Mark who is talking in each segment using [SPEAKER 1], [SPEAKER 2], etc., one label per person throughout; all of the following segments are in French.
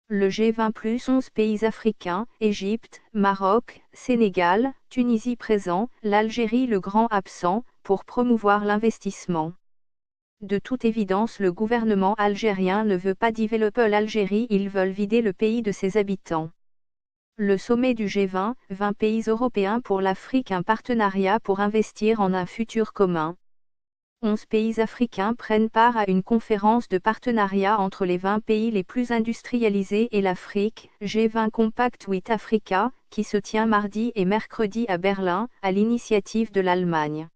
[SPEAKER 1] Le G20 plus 11 pays africains, Égypte, Maroc, Sénégal, Tunisie présents, l'Algérie le grand absent, pour promouvoir l'investissement. De toute évidence le gouvernement algérien ne veut pas développer l'Algérie, ils veulent vider le pays de ses habitants. Le sommet du G20, 20 pays européens pour l'Afrique, un partenariat pour investir en un futur commun. 11 pays africains prennent part à une conférence de partenariat entre les 20 pays les plus industrialisés et l'Afrique, G20 Compact with Africa, qui se tient mardi et mercredi à Berlin, à l'initiative de l'Allemagne.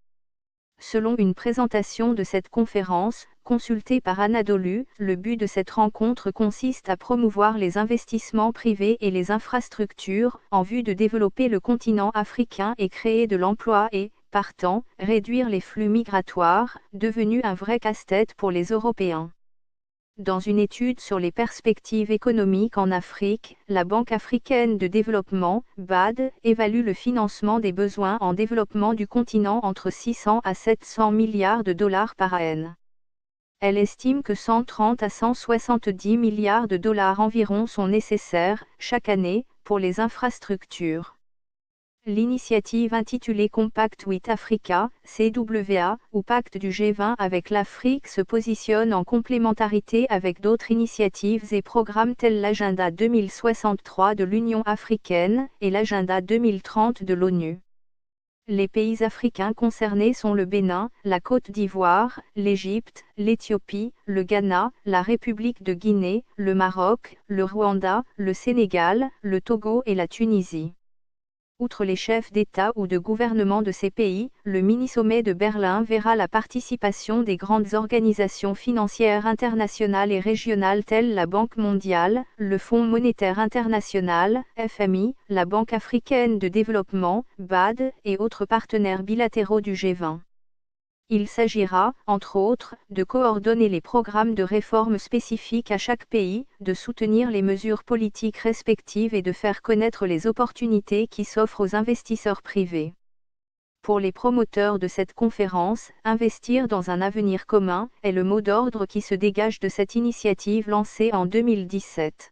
[SPEAKER 1] Selon une présentation de cette conférence, consultée par Anadolu, le but de cette rencontre consiste à promouvoir les investissements privés et les infrastructures, en vue de développer le continent africain et créer de l'emploi et, partant, réduire les flux migratoires, devenus un vrai casse-tête pour les Européens. Dans une étude sur les perspectives économiques en Afrique, la Banque africaine de développement, BAD, évalue le financement des besoins en développement du continent entre 600 à 700 milliards de dollars par an. Elle estime que 130 à 170 milliards de dollars environ sont nécessaires, chaque année, pour les infrastructures. L'initiative intitulée Compact with Africa, CWA, ou Pacte du G20 avec l'Afrique se positionne en complémentarité avec d'autres initiatives et programmes tels l'Agenda 2063 de l'Union africaine et l'Agenda 2030 de l'ONU. Les pays africains concernés sont le Bénin, la Côte d'Ivoire, l'Égypte, l'Éthiopie, le Ghana, la République de Guinée, le Maroc, le Rwanda, le Sénégal, le Togo et la Tunisie. Outre les chefs d'État ou de gouvernement de ces pays, le mini-sommet de Berlin verra la participation des grandes organisations financières internationales et régionales telles la Banque mondiale, le Fonds monétaire international, FMI, la Banque africaine de développement, BAD, et autres partenaires bilatéraux du G20. Il s'agira, entre autres, de coordonner les programmes de réforme spécifiques à chaque pays, de soutenir les mesures politiques respectives et de faire connaître les opportunités qui s'offrent aux investisseurs privés. Pour les promoteurs de cette conférence, investir dans un avenir commun est le mot d'ordre qui se dégage de cette initiative lancée en 2017.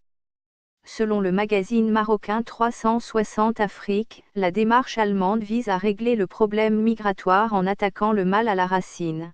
[SPEAKER 1] Selon le magazine marocain 360 Afrique, la démarche allemande vise à régler le problème migratoire en attaquant le mal à la racine.